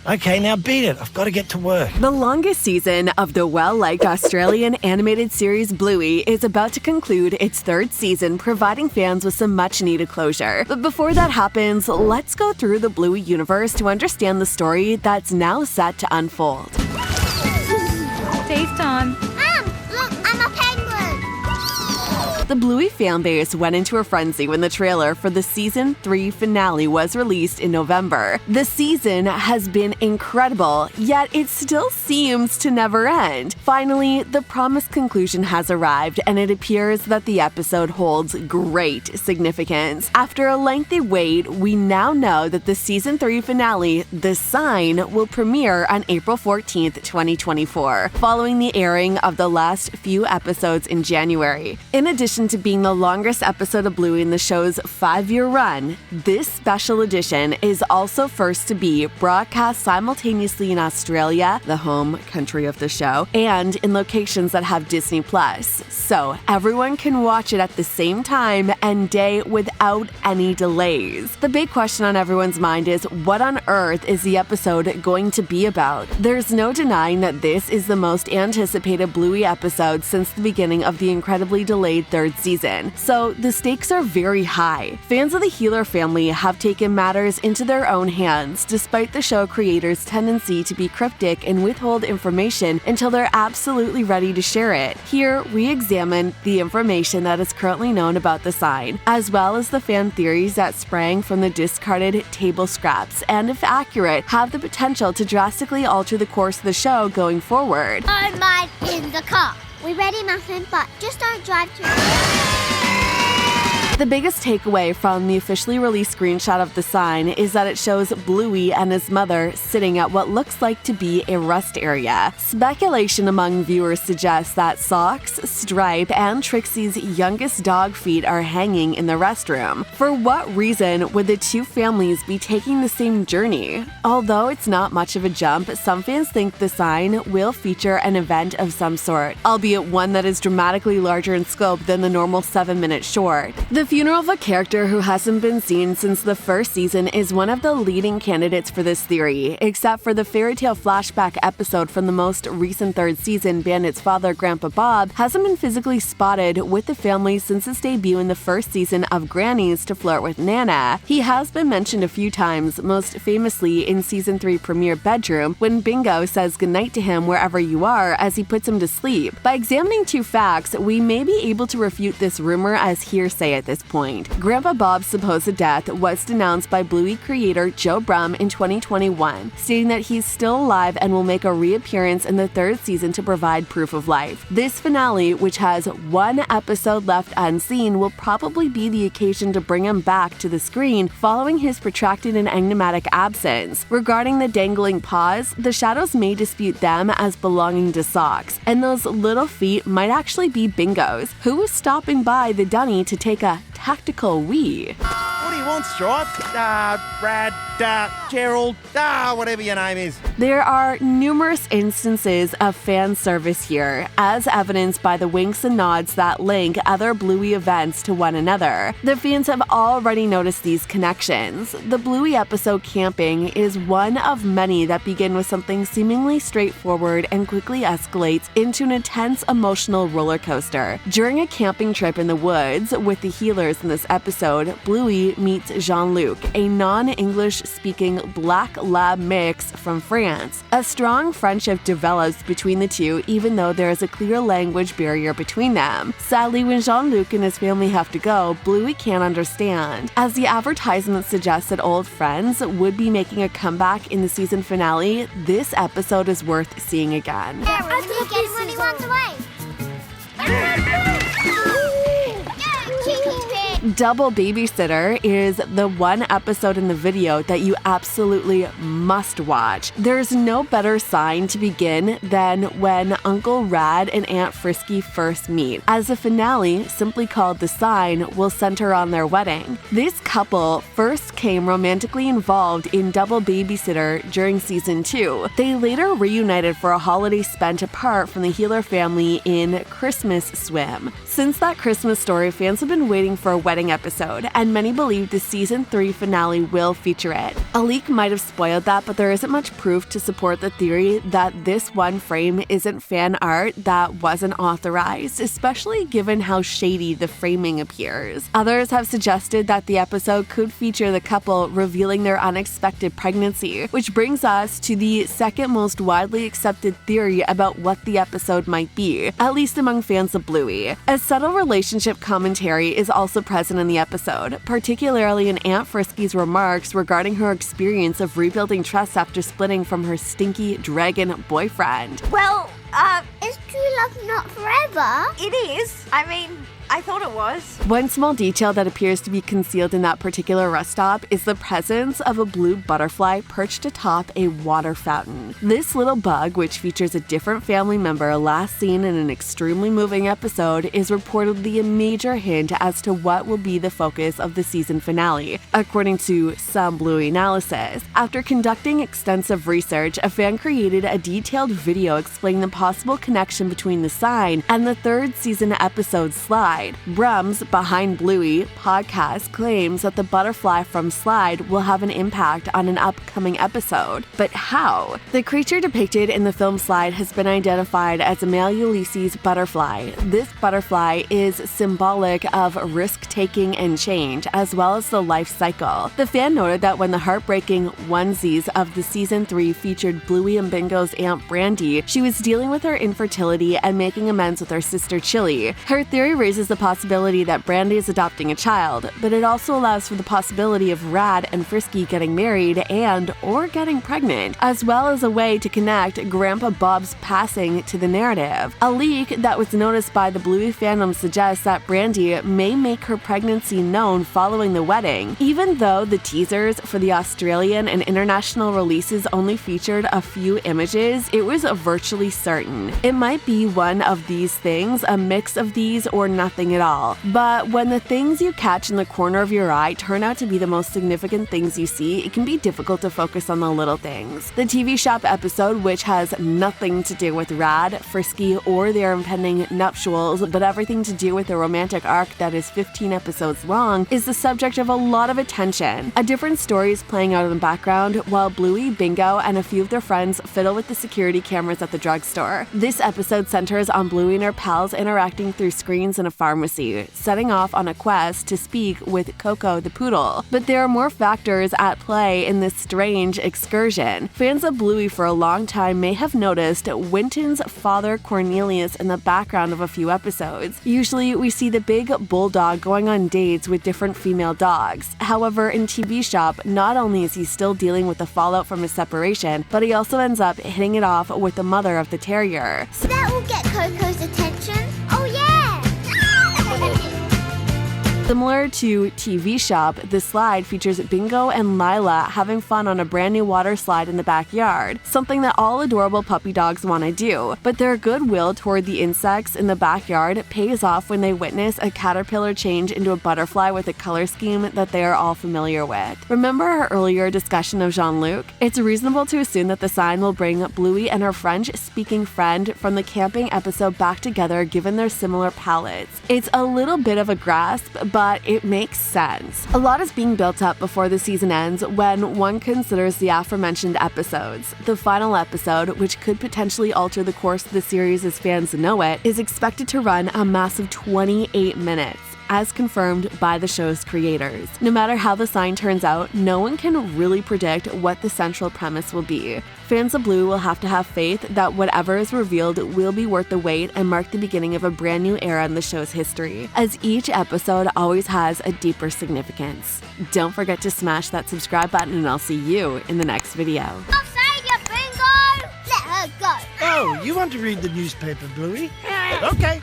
Okay, now beat it. I've got to get to work. The longest season of the well-liked Australian animated series Bluey is about to conclude its third season, providing fans with some much-needed closure. But before that happens, let's go through the Bluey universe to understand the story that's now set to unfold. Taste time. Look, I'm a penguin. The Bluey fanbase went into a frenzy when the trailer for the Season 3 finale was released in November. The season has been incredible, yet it still seems to never end. Finally, the promised conclusion has arrived, and it appears that the episode holds great significance. After a lengthy wait, we now know that the Season 3 finale, The Sign, will premiere on April 14th, 2024, following the airing of the last few episodes in January. In addition to being the longest episode of Bluey in the show's 5-year run, this special edition is also first to be broadcast simultaneously in Australia, the home country of the show, and in locations that have Disney+. So everyone can watch it at the same time and day without any delays. The big question on everyone's mind is, what on earth is the episode going to be about? There's no denying that this is the most anticipated Bluey episode since the beginning of the incredibly delayed third season, so the stakes are very high. Fans of the Healer family have taken matters into their own hands, despite the show creators' tendency to be cryptic and withhold information until they're absolutely ready to share it. Here, we examine the information that is currently known about the sign, as well as the fan theories that sprang from the discarded table scraps, and if accurate, have the potential to drastically alter the course of the show going forward. I might in the car. We ready, Muffin, but just don't drive too The biggest takeaway from the officially released screenshot of the sign is that it shows Bluey and his mother sitting at what looks like to be a rest area. Speculation among viewers suggests that Socks, Stripe, and Trixie's youngest dog feet are hanging in the restroom. For what reason would the two families be taking the same journey? Although it's not much of a jump, some fans think the sign will feature an event of some sort, albeit one that is dramatically larger in scope than the normal 7-minute short. The funeral of a character who hasn't been seen since the first season is one of the leading candidates for this theory, except for the fairy tale flashback episode from the most recent third season. Bandit's father, Grandpa Bob, hasn't been physically spotted with the family since his debut in the first season of Granny's to Flirt with Nana. He has been mentioned a few times, most famously in Season 3 premiere bedroom, when Bingo says goodnight to him wherever you are as he puts him to sleep. By examining two facts, we may be able to refute this rumor as hearsay at this point. Grandpa Bob's supposed death was denounced by Bluey creator Joe Brumm in 2021, stating that he's still alive and will make a reappearance in the third season to provide proof of life. This finale, which has one episode left unseen, will probably be the occasion to bring him back to the screen following his protracted and enigmatic absence. Regarding the dangling paws, the shadows may dispute them as belonging to Socks, and those little feet might actually be Bingo's, who was stopping by the dunny to take a tactical wee. What do you want, Stripe? Brad, Gerald, whatever your name is. There are numerous instances of fan service here, as evidenced by the winks and nods that link other Bluey events to one another. The fans have already noticed these connections. The Bluey episode Camping is one of many that begin with something seemingly straightforward and quickly escalates into an intense emotional roller coaster. During a camping trip in the woods with the Healers in this episode, Bluey meets Jean-Luc, a non-English speaking black lab mix from France. A strong friendship develops between the two, even though there is a clear language barrier between them. Sadly, when Jean-Luc and his family have to go, Bluey can't understand. As the advertisement suggests that old friends would be making a comeback in the season finale, this episode is worth seeing again. I think get him when he runs away. Double Babysitter is the one episode in the video that you absolutely must watch. There's no better sign to begin than when Uncle Rad and Aunt Frisky first meet, as the finale, simply called The Sign, will center on their wedding. This couple first came romantically involved in Double Babysitter during season 2. They later reunited for a holiday spent apart from the Healer family in Christmas Swim. Since that Christmas story, fans have been waiting for a wedding episode, and many believe the season 3 finale will feature it. A leak might have spoiled that, but there isn't much proof to support the theory that this one frame isn't fan art that wasn't authorized, especially given how shady the framing appears. Others have suggested that the episode could feature the couple revealing their unexpected pregnancy, which brings us to the second most widely accepted theory about what the episode might be, at least among fans of Bluey. A subtle relationship commentary is also present in the episode, particularly in Aunt Frisky's remarks regarding her experience of rebuilding trust after splitting from her stinky dragon boyfriend. Well, Is true love not forever? it is. I mean, I thought it was. One small detail that appears to be concealed in that particular rest stop is the presence of a blue butterfly perched atop a water fountain. This little bug, which features a different family member last seen in an extremely moving episode, is reportedly a major hint as to what will be the focus of the season finale, according to some Bluey analysis. After conducting extensive research, a fan created a detailed video explaining the possible connection between the sign and the third season episode Slide. Brum's Behind Bluey podcast claims that the butterfly from Slide will have an impact on an upcoming episode. But how? The creature depicted in the film Slide has been identified as a male Ulysses butterfly. This butterfly is symbolic of risk-taking and change, as well as the life cycle. The fan noted that when the heartbreaking onesies of the season 3 featured Bluey and Bingo's Aunt Brandy, she was dealing with her infertility and making amends with her sister Chili. Her theory raises the possibility that Brandy is adopting a child, but it also allows for the possibility of Rad and Frisky getting married and/or getting pregnant, as well as a way to connect Grandpa Bob's passing to the narrative. A leak that was noticed by the Bluey fandom suggests that Brandy may make her pregnancy known following the wedding, even though the teasers for the Australian and international releases only featured a few images. It was virtually certain. It might be one of these things, a mix of these, or nothing at all. But when the things you catch in the corner of your eye turn out to be the most significant things you see, it can be difficult to focus on the little things. The TV shop episode, which has nothing to do with Rad, Frisky, or their impending nuptials, but everything to do with a romantic arc that is 15 episodes long, is the subject of a lot of attention. A different story is playing out in the background while Bluey, Bingo, and a few of their friends fiddle with the security cameras at the drugstore. This episode centers on Bluey and her pals interacting through screens in a pharmacy, setting off on a quest to speak with Coco the poodle. But there are more factors at play in this strange excursion. Fans of Bluey for a long time may have noticed Winton's father Cornelius in the background of a few episodes. Usually, we see the big bulldog going on dates with different female dogs. However, in TV Shop, not only is he still dealing with the fallout from his separation, but he also ends up hitting it off with the mother of the terrier. That will get Coco's attention. Oh yeah! Similar to TV Shop, the slide features Bingo and Lila having fun on a brand new water slide in the backyard, something that all adorable puppy dogs want to do. But their goodwill toward the insects in the backyard pays off when they witness a caterpillar change into a butterfly with a color scheme that they are all familiar with. Remember our earlier discussion of Jean-Luc? It's reasonable to assume that the sign will bring Bluey and her French-speaking friend from the camping episode back together given their similar palettes. It's a little bit of a grasp, but it makes sense. A lot is being built up before the season ends when one considers the aforementioned episodes. The final episode, which could potentially alter the course of the series as fans know it, is expected to run a massive 28 minutes. As confirmed by the show's creators. No matter how the sign turns out, no one can really predict what the central premise will be. Fans of Blue will have to have faith that whatever is revealed will be worth the wait and mark the beginning of a brand new era in the show's history, as each episode always has a deeper significance. Don't forget to smash that subscribe button and I'll see you in the next video. I'll save you, Bingo! Let her go. Oh, you want to read the newspaper, Bluey? Okay.